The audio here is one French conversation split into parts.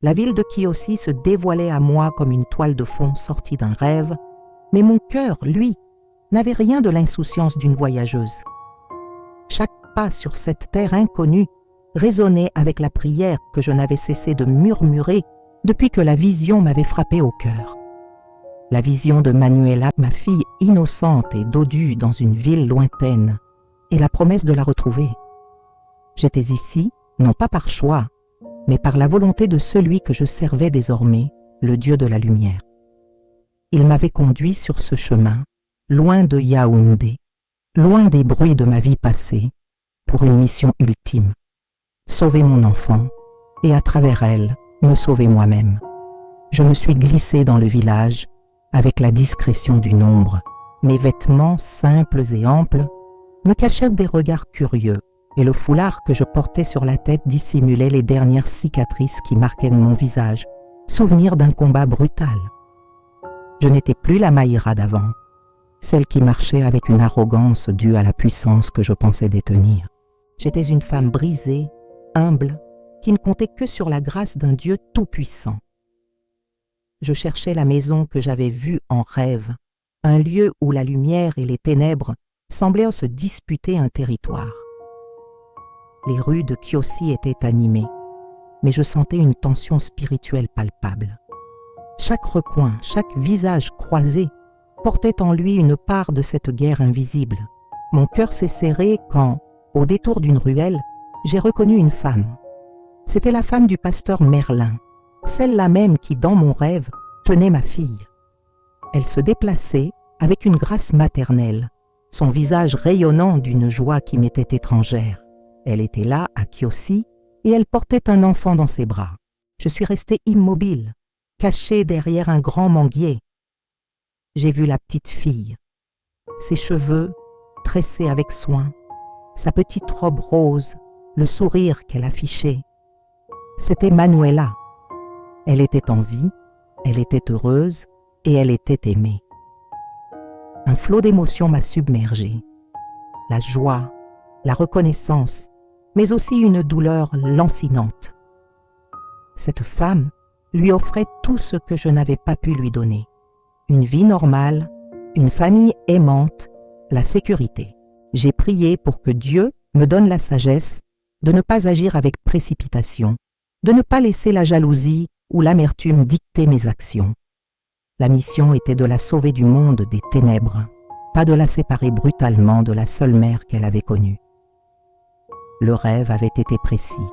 La ville de Kiyoshi se dévoilait à moi comme une toile de fond sortie d'un rêve, mais mon cœur, lui, n'avait rien de l'insouciance d'une voyageuse. Chaque pas sur cette terre inconnue résonnait avec la prière que je n'avais cessé de murmurer depuis que la vision m'avait frappé au cœur. La vision de Manuela, ma fille innocente et dodue dans une ville lointaine, et la promesse de la retrouver. J'étais ici, non pas par choix, mais par la volonté de celui que je servais désormais, le Dieu de la lumière. Il m'avait conduit sur ce chemin, loin de Yaoundé, loin des bruits de ma vie passée, pour une mission ultime, sauver mon enfant et à travers elle, me sauver moi-même. Je me suis glissée dans le village avec la discrétion du nombre. Mes vêtements simples et amples me cachaient des regards curieux et le foulard que je portais sur la tête dissimulait les dernières cicatrices qui marquaient mon visage, souvenir d'un combat brutal. Je n'étais plus la Maïra d'avant, celle qui marchait avec une arrogance due à la puissance que je pensais détenir. J'étais une femme brisée, humble, qui ne comptait que sur la grâce d'un Dieu tout-puissant. Je cherchais la maison que j'avais vue en rêve, un lieu où la lumière et les ténèbres semblaient se disputer un territoire. Les rues de Kiyoshi étaient animées, mais je sentais une tension spirituelle palpable. Chaque recoin, chaque visage croisé portait en lui une part de cette guerre invisible. Mon cœur s'est serré quand, au détour d'une ruelle, j'ai reconnu une femme. C'était la femme du pasteur Merlin, celle-là même qui, dans mon rêve, tenait ma fille. Elle se déplaçait avec une grâce maternelle, son visage rayonnant d'une joie qui m'était étrangère. Elle était là, à Kiyoshi, et elle portait un enfant dans ses bras. Je suis restée immobile, cachée derrière un grand manguier. J'ai vu la petite fille, ses cheveux tressés avec soin, sa petite robe rose, le sourire qu'elle affichait. C'était Manuela. Elle était en vie, elle était heureuse et elle était aimée. Un flot d'émotions m'a submergée. La joie, la reconnaissance, mais aussi une douleur lancinante. Cette femme lui offrait tout ce que je n'avais pas pu lui donner. Une vie normale, une famille aimante, la sécurité. J'ai prié pour que Dieu me donne la sagesse de ne pas agir avec précipitation, de ne pas laisser la jalousie ou l'amertume dicter mes actions. La mission était de la sauver du monde des ténèbres, pas de la séparer brutalement de la seule mère qu'elle avait connue. Le rêve avait été précis.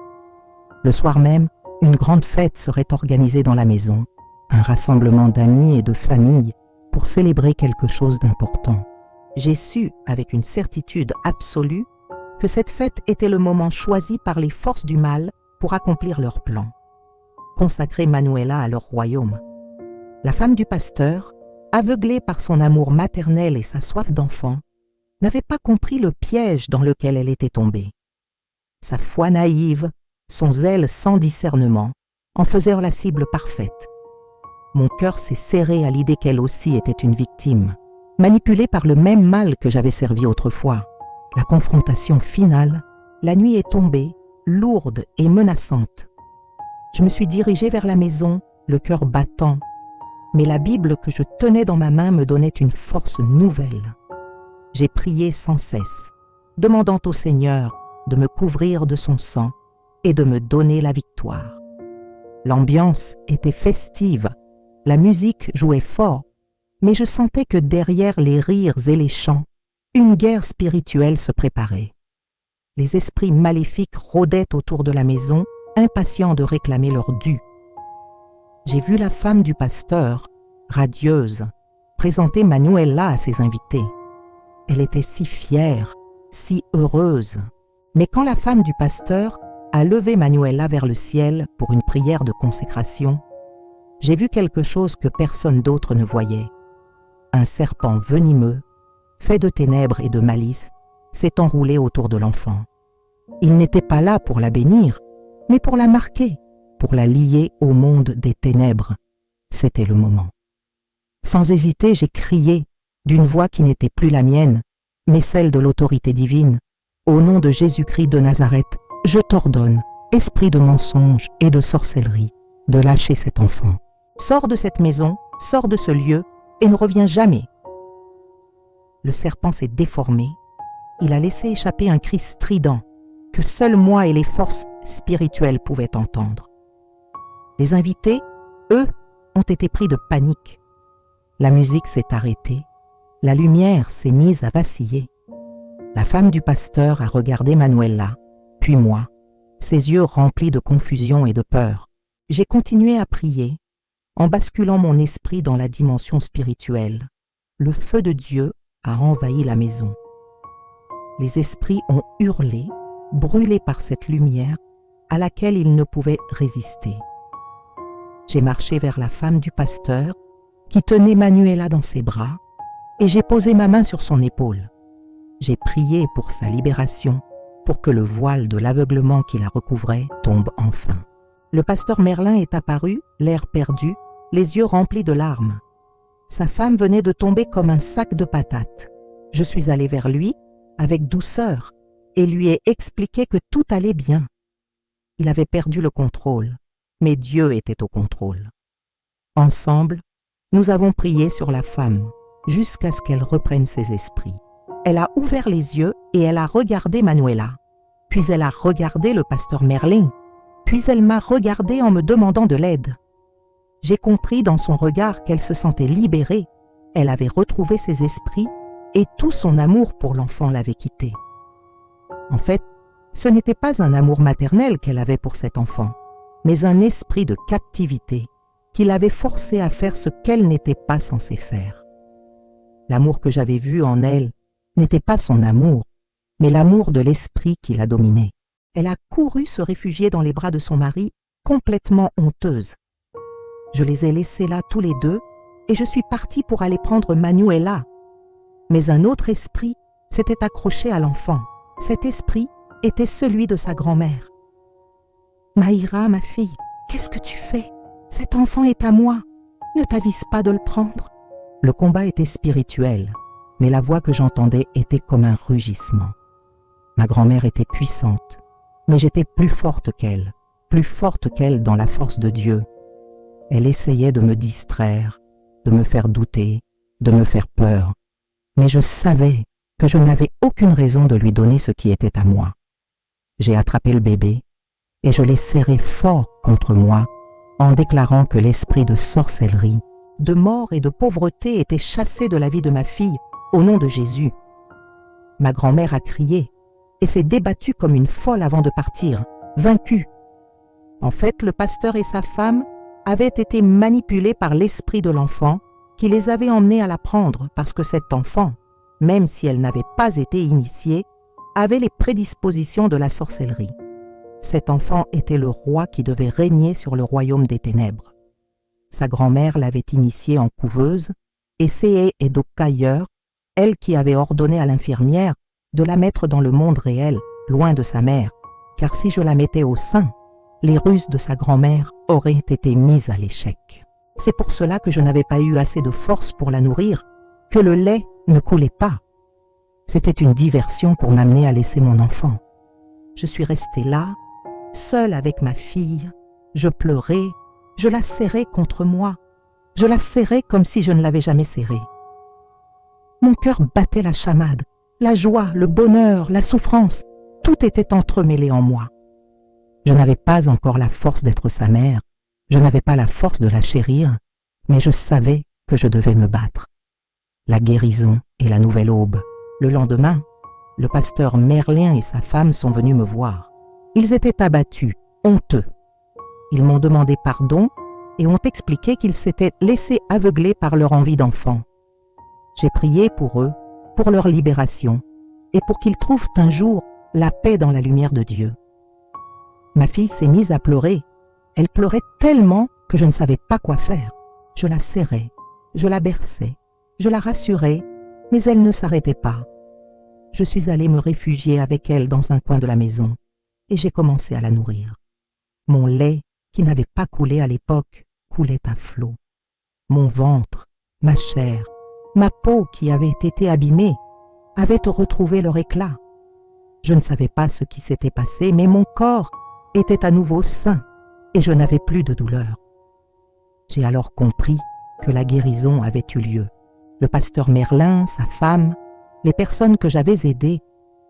Le soir même, une grande fête serait organisée dans la maison, un rassemblement d'amis et de familles pour célébrer quelque chose d'important. J'ai su, avec une certitude absolue, que cette fête était le moment choisi par les forces du mal pour accomplir leur plan. Consacrer Manuela à leur royaume. La femme du pasteur, aveuglée par son amour maternel et sa soif d'enfant, n'avait pas compris le piège dans lequel elle était tombée. Sa foi naïve, son zèle sans discernement, en faisaient la cible parfaite. Mon cœur s'est serré à l'idée qu'elle aussi était une victime, manipulée par le même mal que j'avais servi autrefois. La confrontation finale, la nuit est tombée, lourde et menaçante. Je me suis dirigée vers la maison, le cœur battant, mais la Bible que je tenais dans ma main me donnait une force nouvelle. J'ai prié sans cesse, demandant au Seigneur de me couvrir de son sang et de me donner la victoire. L'ambiance était festive, la musique jouait fort, mais je sentais que derrière les rires et les chants, une guerre spirituelle se préparait. Les esprits maléfiques rôdaient autour de la maison, impatients de réclamer leur dû. J'ai vu la femme du pasteur, radieuse, présenter Manuela à ses invités. Elle était si fière, si heureuse. Mais quand la femme du pasteur a levé Manuela vers le ciel pour une prière de consécration, j'ai vu quelque chose que personne d'autre ne voyait. Un serpent venimeux, fait de ténèbres et de malice, s'est enroulé autour de l'enfant. Il n'était pas là pour la bénir, mais pour la marquer, pour la lier au monde des ténèbres. C'était le moment. Sans hésiter, j'ai crié, d'une voix qui n'était plus la mienne, mais celle de l'autorité divine. Au nom de Jésus-Christ de Nazareth, je t'ordonne, esprit de mensonge et de sorcellerie, de lâcher cet enfant. Sors de cette maison, sors de ce lieu et ne reviens jamais. Le serpent s'est déformé. Il a laissé échapper un cri strident que seul moi et les forces spirituelles pouvaient entendre. Les invités, eux, ont été pris de panique. La musique s'est arrêtée. La lumière s'est mise à vaciller. La femme du pasteur a regardé Manuela, puis moi, ses yeux remplis de confusion et de peur. J'ai continué à prier, en basculant mon esprit dans la dimension spirituelle. Le feu de Dieu a envahi la maison. Les esprits ont hurlé, brûlés par cette lumière à laquelle ils ne pouvaient résister. J'ai marché vers la femme du pasteur qui tenait Manuela dans ses bras et j'ai posé ma main sur son épaule. J'ai prié pour sa libération, pour que le voile de l'aveuglement qui la recouvrait tombe enfin. Le pasteur Merlin est apparu, l'air perdu, les yeux remplis de larmes. Sa femme venait de tomber comme un sac de patates. Je suis allée vers lui, avec douceur, et lui ai expliqué que tout allait bien. Il avait perdu le contrôle, mais Dieu était au contrôle. Ensemble, nous avons prié sur la femme, jusqu'à ce qu'elle reprenne ses esprits. Elle a ouvert les yeux et elle a regardé Manuela. Puis elle a regardé le pasteur Merlin. Puis elle m'a regardé en me demandant de l'aide. J'ai compris dans son regard qu'elle se sentait libérée. Elle avait retrouvé ses esprits et tout son amour pour l'enfant l'avait quittée. En fait, ce n'était pas un amour maternel qu'elle avait pour cet enfant, mais un esprit de captivité qui l'avait forcée à faire ce qu'elle n'était pas censée faire. L'amour que j'avais vu en elle n'était pas son amour, mais l'amour de l'esprit qui la dominait. Elle a couru se réfugier dans les bras de son mari, complètement honteuse. Je les ai laissés là tous les deux et je suis partie pour aller prendre Manuela. Mais un autre esprit s'était accroché à l'enfant. Cet esprit était celui de sa grand-mère. « Maïra, ma fille, qu'est-ce que tu fais? Cet enfant est à moi. Ne t'avise pas de le prendre. » Le combat était spirituel, mais la voix que j'entendais était comme un rugissement. Ma grand-mère était puissante, mais j'étais plus forte qu'elle dans la force de Dieu. Elle essayait de me distraire, de me faire douter, de me faire peur, mais je savais que je n'avais aucune raison de lui donner ce qui était à moi. J'ai attrapé le bébé et je l'ai serré fort contre moi en déclarant que l'esprit de sorcellerie, de mort et de pauvreté était chassé de la vie de ma fille au nom de Jésus. Ma grand-mère a crié et s'est débattue comme une folle avant de partir, vaincue. En fait, le pasteur et sa femme avaient été manipulés par l'esprit de l'enfant qui les avait emmenés à la prendre parce que cet enfant, même si elle n'avait pas été initiée, avait les prédispositions de la sorcellerie. Cet enfant était le roi qui devait régner sur le royaume des ténèbres. Sa grand-mère l'avait initié en couveuse et Séé et Dokayer, elle qui avait ordonné à l'infirmière de la mettre dans le monde réel, loin de sa mère, car si je la mettais au sein, les ruses de sa grand-mère auraient été mises à l'échec. C'est pour cela que je n'avais pas eu assez de force pour la nourrir, que le lait ne coulait pas. C'était une diversion pour m'amener à laisser mon enfant. Je suis restée là, seule avec ma fille, je pleurais, je la serrais contre moi, je la serrais comme si je ne l'avais jamais serrée. Mon cœur battait la chamade, la joie, le bonheur, la souffrance, tout était entremêlé en moi. Je n'avais pas encore la force d'être sa mère, je n'avais pas la force de la chérir, mais je savais que je devais me battre. La guérison et la nouvelle aube. Le lendemain, le pasteur Merlin et sa femme sont venus me voir. Ils étaient abattus, honteux. Ils m'ont demandé pardon et ont expliqué qu'ils s'étaient laissés aveugler par leur envie d'enfant. J'ai prié pour eux, pour leur libération et pour qu'ils trouvent un jour la paix dans la lumière de Dieu. Ma fille s'est mise à pleurer. Elle pleurait tellement que je ne savais pas quoi faire. Je la serrais, je la berçais, je la rassurais, mais elle ne s'arrêtait pas. Je suis allée me réfugier avec elle dans un coin de la maison et j'ai commencé à la nourrir. Mon lait, qui n'avait pas coulé à l'époque, coulait à flot. Mon ventre, ma chair, ma peau qui avait été abîmée, avaient retrouvé leur éclat. Je ne savais pas ce qui s'était passé, mais mon corps était à nouveau sain et je n'avais plus de douleur. J'ai alors compris que la guérison avait eu lieu. Le pasteur Merlin, sa femme, les personnes que j'avais aidées,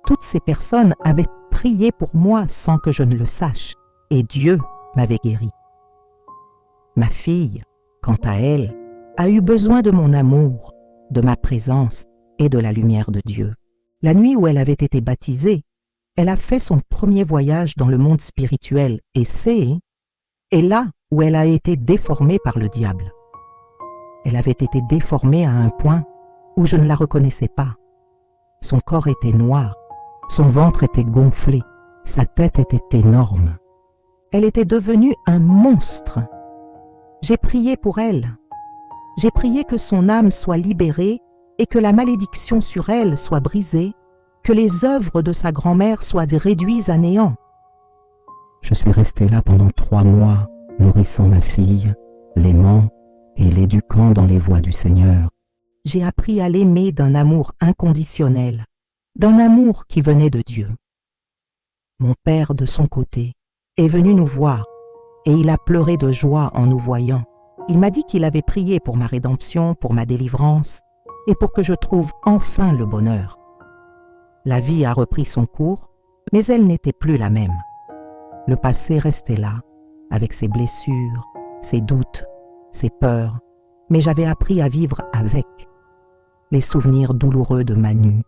toutes ces personnes avaient prié pour moi sans que je ne le sache, et Dieu m'avait guéri. Ma fille, quant à elle, a eu besoin de mon amour, de ma présence et de la lumière de Dieu. La nuit où elle avait été baptisée, elle a fait son premier voyage dans le monde spirituel et c'est là où elle a été déformée par le diable. Elle avait été déformée à un point où je ne la reconnaissais pas. Son corps était noir, son ventre était gonflé, sa tête était énorme. Elle était devenue un monstre. J'ai prié pour elle. J'ai prié que son âme soit libérée et que la malédiction sur elle soit brisée, que les œuvres de sa grand-mère soient réduites à néant. Je suis resté là pendant 3 mois, nourrissant ma fille, l'aimant et l'éduquant dans les voies du Seigneur. J'ai appris à l'aimer d'un amour inconditionnel, d'un amour qui venait de Dieu. Mon père, de son côté, est venu nous voir et il a pleuré de joie en nous voyant. Il m'a dit qu'il avait prié pour ma rédemption, pour ma délivrance et pour que je trouve enfin le bonheur. La vie a repris son cours, mais elle n'était plus la même. Le passé restait là, avec ses blessures, ses doutes, ses peurs, mais j'avais appris à vivre avec. Les souvenirs douloureux de Manu,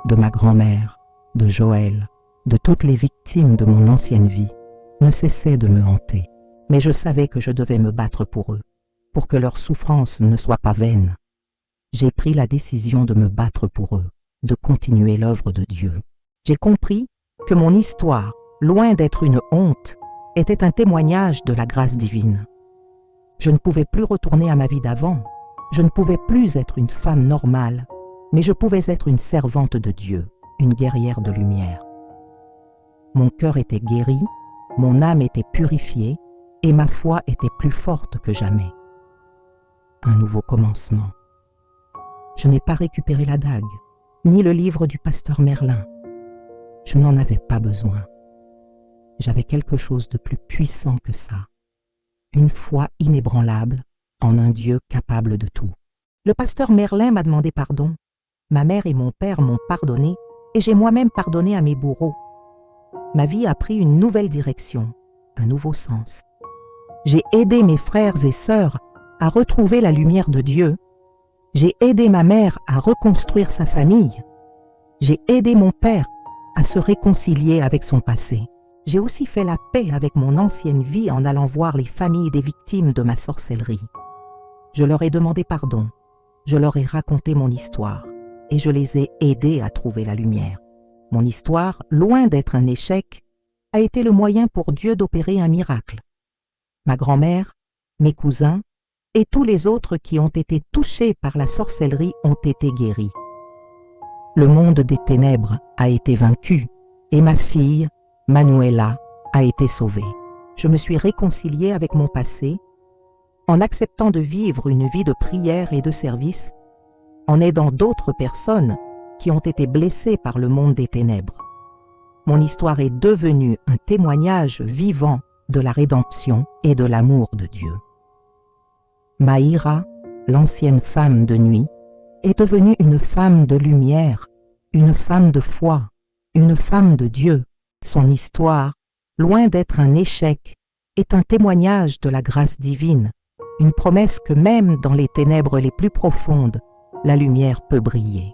de ma grand-mère, de Joël, de toutes les victimes de mon ancienne vie, ne cessaient de me hanter. Mais je savais que je devais me battre pour eux, pour que leur souffrance ne soit pas vaine. J'ai pris la décision de me battre pour eux, de continuer l'œuvre de Dieu. J'ai compris que mon histoire, loin d'être une honte, était un témoignage de la grâce divine. Je ne pouvais plus retourner à ma vie d'avant, je ne pouvais plus être une femme normale, mais je pouvais être une servante de Dieu, une guerrière de lumière. Mon cœur était guéri, mon âme était purifiée et ma foi était plus forte que jamais. Un nouveau commencement. Je n'ai pas récupéré la dague, ni le livre du pasteur Merlin. Je n'en avais pas besoin. J'avais quelque chose de plus puissant que ça. Une foi inébranlable en un Dieu capable de tout. Le pasteur Merlin m'a demandé pardon. Ma mère et mon père m'ont pardonné et j'ai moi-même pardonné à mes bourreaux. Ma vie a pris une nouvelle direction, un nouveau sens. J'ai aidé mes frères et sœurs à retrouver la lumière de Dieu. J'ai aidé ma mère à reconstruire sa famille. J'ai aidé mon père à se réconcilier avec son passé. J'ai aussi fait la paix avec mon ancienne vie en allant voir les familles des victimes de ma sorcellerie. Je leur ai demandé pardon, je leur ai raconté mon histoire et je les ai aidés à trouver la lumière. Mon histoire, loin d'être un échec, a été le moyen pour Dieu d'opérer un miracle. Ma grand-mère, mes cousins et tous les autres qui ont été touchés par la sorcellerie ont été guéris. Le monde des ténèbres a été vaincu et ma fille, Manuela, a été sauvée. Je me suis réconciliée avec mon passé en acceptant de vivre une vie de prière et de service, en aidant d'autres personnes qui ont été blessées par le monde des ténèbres. Mon histoire est devenue un témoignage vivant de la rédemption et de l'amour de Dieu. Maïra, l'ancienne femme de nuit, est devenue une femme de lumière, une femme de foi, une femme de Dieu. Son histoire, loin d'être un échec, est un témoignage de la grâce divine, une promesse que même dans les ténèbres les plus profondes, la lumière peut briller.